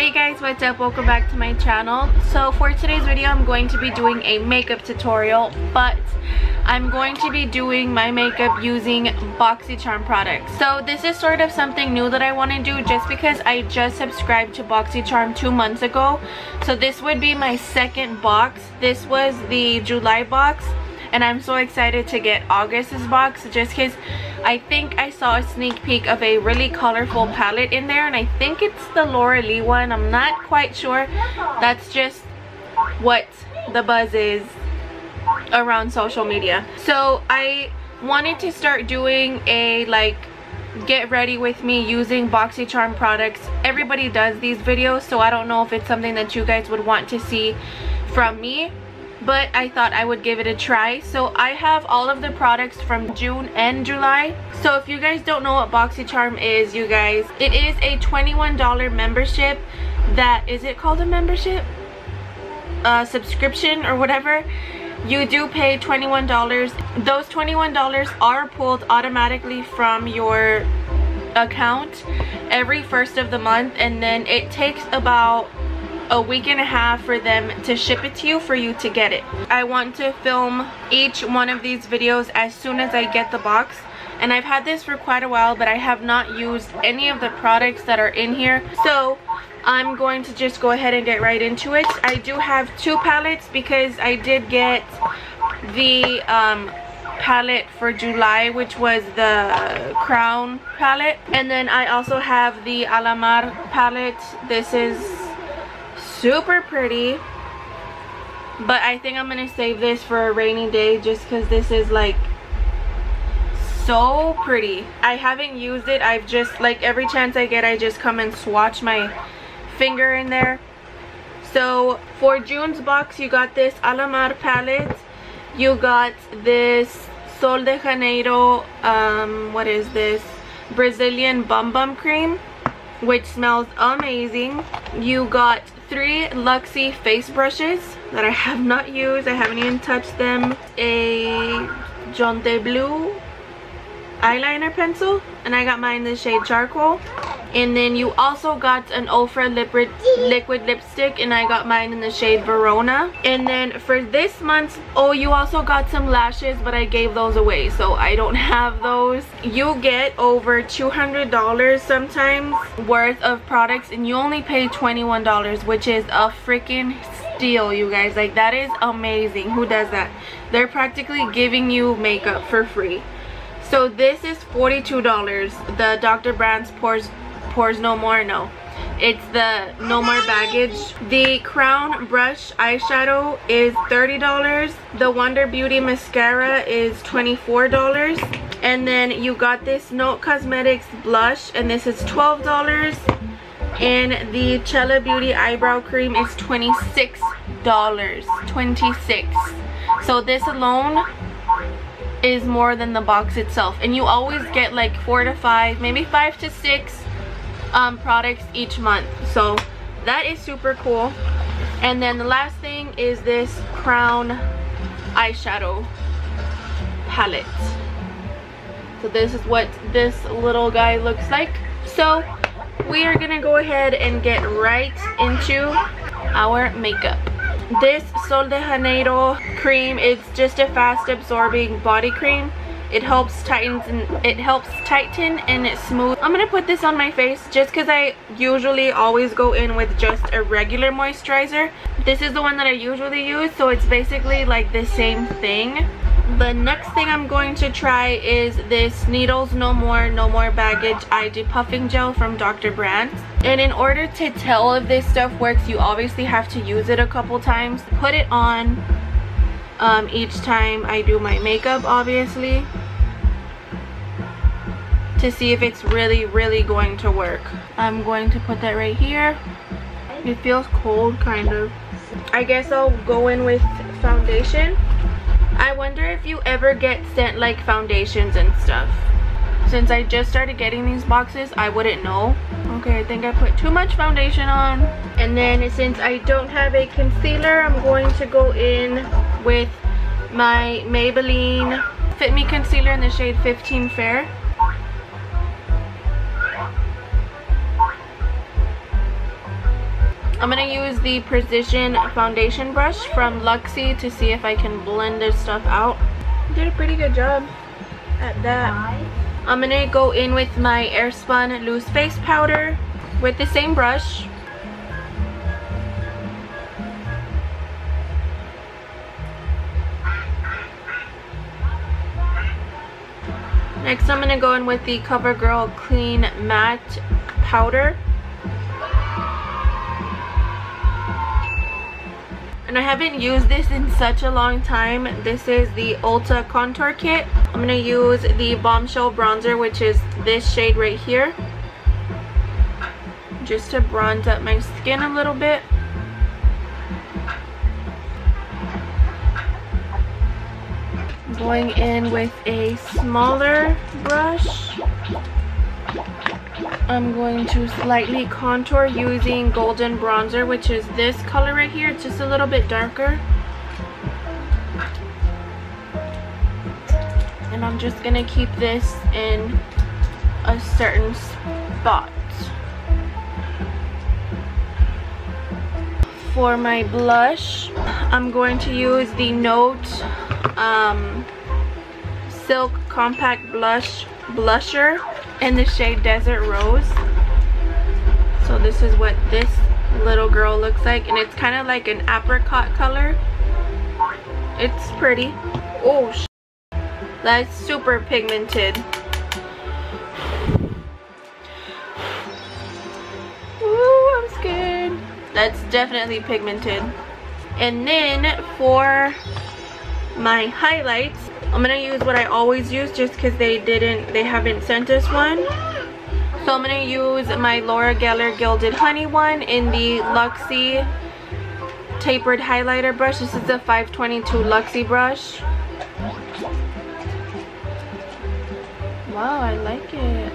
Hey guys, what's up? Welcome back to my channel. So for today's video, I'm going to be doing a makeup tutorial, but I'm going to be doing my makeup using Boxycharm products. So this is sort of something new that I want to do just because I just subscribed to Boxycharm 2 months ago. So this would be my second box. This was the July box, and I'm so excited to get August's box just because I think I saw a sneak peek of a really colorful palette in there, and I think it's the Laura Lee one. I'm not quite sure. That's just what the buzz is around social media. So I wanted to start doing a get ready with me using Boxycharm products. Everybody does these videos, so I don't know if it's something that you guys would want to see from me, but I thought I would give it a try. So I have all of the products from June and July. So if you guys don't know what Boxycharm is, you guys, it is a $21 membership. That is it called a membership? Subscription or whatever. You do pay $21. Those $21 are pulled automatically from your account every first of the month, and then it takes about a week and a half for them to ship it to you for you to get it. I want to film each one of these videos as soon as I get the box, and I've had this for quite a while, but I have not used any of the products that are in here, so I'm going to just go ahead and get right into it. I do have two palettes because I did get the palette for July, which was the Crown palette, and then I also have the Alamar palette. This is super pretty, but I think I'm gonna save this for a rainy day just because this is like so pretty. I haven't used it. I've just every chance I get, I just come and swatch my finger in there. So for June's box, you got this Alamar palette, you got this Sol de Janeiro what is this, Brazilian Bum Bum cream, which smells amazing. You got 3 Luxie face brushes that I have not used. I haven't even touched them. A Jonte Blue eyeliner pencil, and I got mine in the shade Charcoal. And then you also got an Ofra liquid lipstick, and I got mine in the shade Verona. And then for this month, oh, you also got some lashes, but I gave those away, so I don't have those. You get over $200 sometimes worth of products, and you only pay $21, which is a freaking steal, you guys. Like, that is amazing. Who does that? They're practically giving you makeup for free. So this is $42. The Dr. Brands Pores No More, no, it's the No More Baggage. The Crown brush eyeshadow is $30. The Wonder Beauty mascara is $24. And then you got this Note Cosmetics blush, and this is $12. And the Cella Beauty eyebrow cream is $26. 26. So this alone is more than the box itself, and you always get like 4 to 5, maybe 5 to 6 products each month, so that is super cool. And then the last thing is this Crown eyeshadow palette. So this is what this little guy looks like. So we are gonna go ahead and get right into our makeup. This Sol de Janeiro cream is just a fast absorbing body cream. It helps tighten and it's smooth. I'm gonna put this on my face just because I usually always go in with just a regular moisturizer. This is the one that I usually use, so it's basically like the same thing. The next thing I'm going to try is this Needles No More Baggage Eye Depuffing Gel from Dr. Brands. And in order to tell if this stuff works, you obviously have to use it a couple times. Put it on each time I do my makeup, obviously, to see if it's really going to work. I'm going to put that right here. It feels cold, kind of. I guess I'll go in with foundation. I wonder if you ever get sent like foundations and stuff. Since I just started getting these boxes, I wouldn't know. Okay, I think I put too much foundation on. And then since I don't have a concealer, I'm going to go in with my Maybelline Fit Me Concealer in the shade 15 Fair. I'm gonna use the Precision Foundation brush from Luxie to see if I can blend this stuff out. Did a pretty good job at that. I'm gonna go in with my Airspun loose face powder with the same brush. Next, I'm gonna go in with the CoverGirl Clean Matte powder. And I haven't used this in such a long time. This is the Ulta Contour Kit. I'm going to use the Bombshell Bronzer, which is this shade right here. Just to bronze up my skin a little bit. Going in with a smaller brush. I'm going to slightly contour using Golden Bronzer, which is this color right here. It's just a little bit darker. And I'm just going to keep this in a certain spot. For my blush, I'm going to use the Note Silk Compact Blusher in the shade Desert Rose. So this is what this little girl looks like, and it's kind of like an apricot color. It's pretty. Oh, that's super pigmented. Ooh, I'm scared. That's definitely pigmented. And then for my highlights, I'm gonna use what I always use just because they haven't sent us one. So I'm gonna use my Laura Geller Gilded Honey one in the Luxie tapered highlighter brush. This is the 522 Luxie brush. Wow, I like it.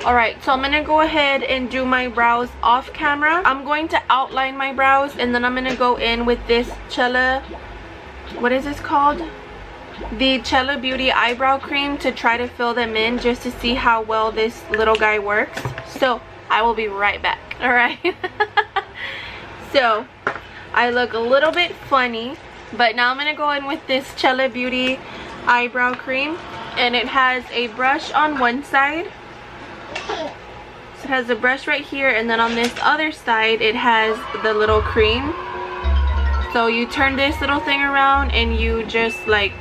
Alright, so I'm gonna go ahead and do my brows off camera. I'm going to outline my brows, and then I'm gonna go in with this Cella, what is this called? The Cella Beauty eyebrow cream to try to fill them in, just to see how well this little guy works. So I will be right back. Alright. So I look a little bit funny, but now I'm gonna go in with this Cella Beauty eyebrow cream, and it has a brush on one side. So it has a brush right here, and then on this other side it has the little cream. So you turn this little thing around and you just like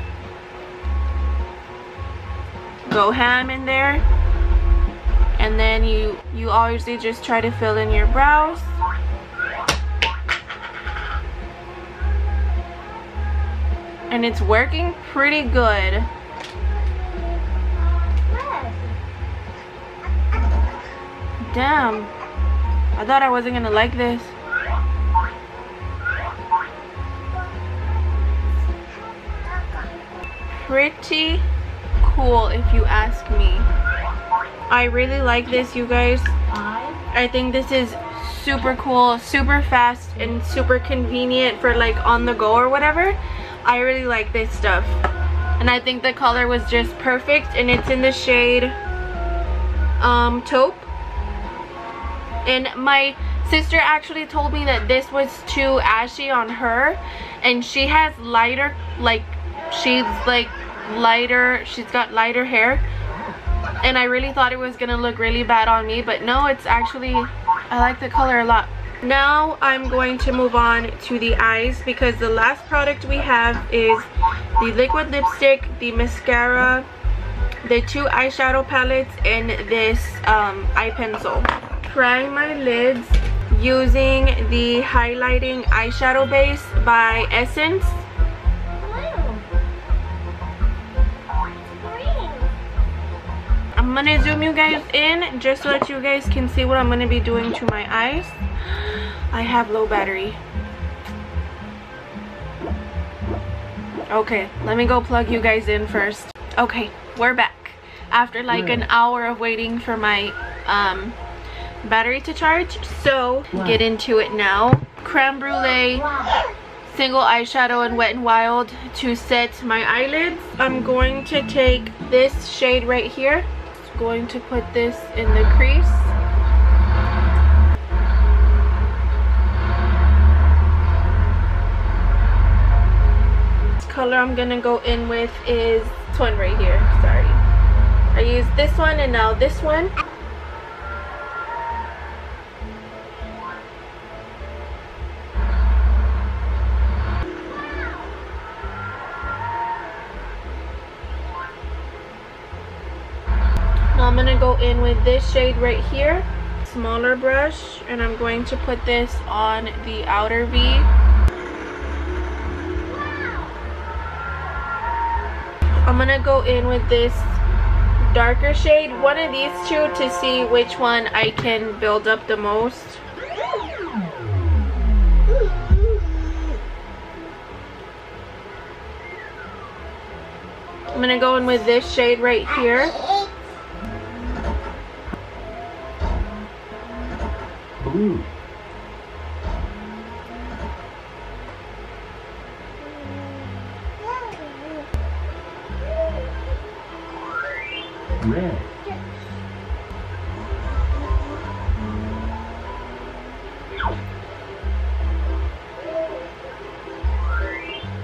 go ham in there, and then you obviously just try to fill in your brows. And it's working pretty good. Damn, I thought I wasn't gonna like this. Pretty cool if you ask me. I really like this, you guys. I think this is super cool, super fast, and super convenient for like on the go or whatever. I really like this stuff, and I think the color was just perfect, and it's in the shade taupe. And my sister actually told me that this was too ashy on her, and she has lighter, like she's got lighter hair, and I really thought it was gonna look really bad on me, but no, it's actually, I like the color a lot. Now I'm going to move on to the eyes, because the last product we have is the liquid lipstick, the mascara, the 2 eyeshadow palettes, and this eye pencil. Prime my lids using the highlighting eyeshadow base by Essence. I'm gonna zoom you guys in just so that you guys can see what I'm gonna be doing to my eyes. I have low battery. Okay, let me go plug you guys in first. Okay, we're back after like an hour of waiting for my battery to charge. So get into it now. Creme Brulee single eyeshadow in Wet n Wild to set my eyelids. I'm going to take this shade right here. Going to put this in the crease. I'm gonna go in with is this one right here. Sorry, I used this one and now this one. Now I'm gonna go in with this shade right here, smaller brush, and I'm going to put this on the outer V. I'm gonna go in with this darker shade, one of these two, to see which one I can build up the most. I'm gonna go in with this shade right here. Blue. Red.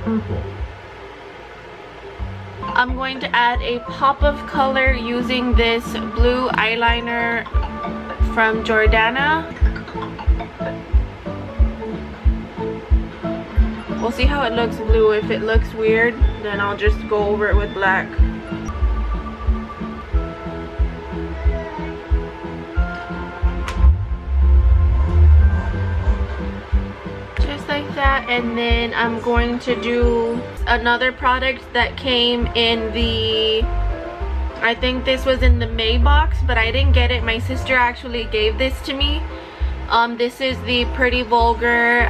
Purple. I'm going to add a pop of color using this blue eyeliner from Jordana. We'll see how it looks blue. If it looks weird, then I'll just go over it with black. Just like that. And then I'm going to do another product that came in the, I think this was in the May box, but I didn't get it. My sister actually gave this to me. This is the Pretty Vulgar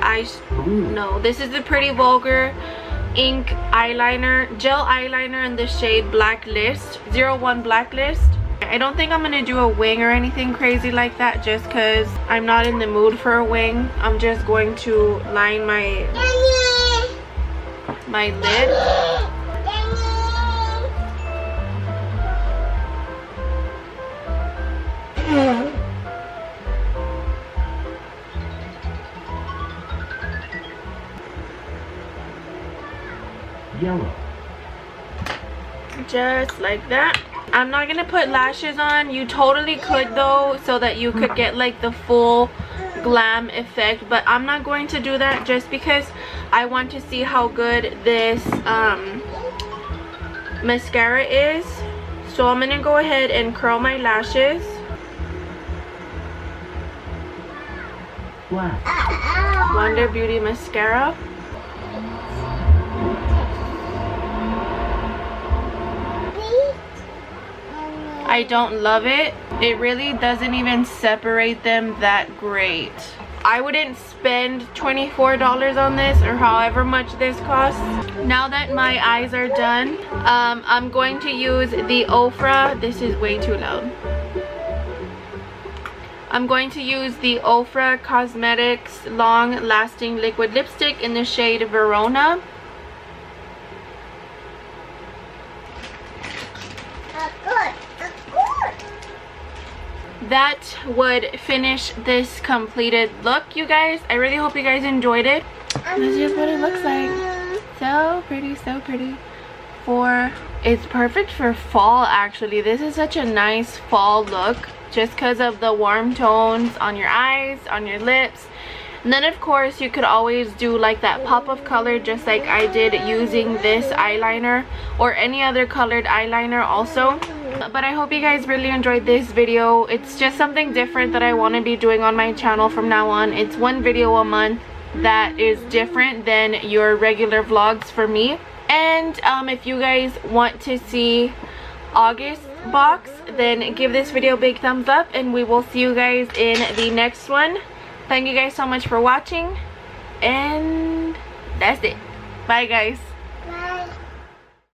this is the Pretty Vulgar ink eyeliner, gel eyeliner in the shade Blacklist, 01 Blacklist. I don't think I'm gonna do a wing or anything crazy like that, just because I'm not in the mood for a wing. I'm just going to line my lid. Yellow. Just like that. I'm not gonna put lashes on. You totally could though, so that you could get like the full glam effect, but I'm not going to do that just because I want to see how good this mascara is. So I'm gonna go ahead and curl my lashes. Black. Wonder Beauty mascara. I don't love it. It really doesn't even separate them that great. I wouldn't spend $24 on this, or however much this costs. Now that my eyes are done, I'm going to use the Ofra. This is way too loud. I'm going to use the Ofra Cosmetics Long Lasting Liquid Lipstick in the shade Verona. That would finish this completed look, you guys. I really hope you guys enjoyed it. This is just what it looks like. So pretty, so pretty. It's perfect for fall, actually. This is such a nice fall look, just because of the warm tones on your eyes, on your lips. And then of course you could always do like that pop of color, just like I did using this eyeliner, or any other colored eyeliner also. But I hope you guys really enjoyed this video. It's just something different that I want to be doing on my channel from now on. It's one video a month that is different than your regular vlogs for me. And if you guys want to see August box, then give this video a big thumbs up, and we will see you guys in the next one. Thank you guys so much for watching, and that's it. Bye guys.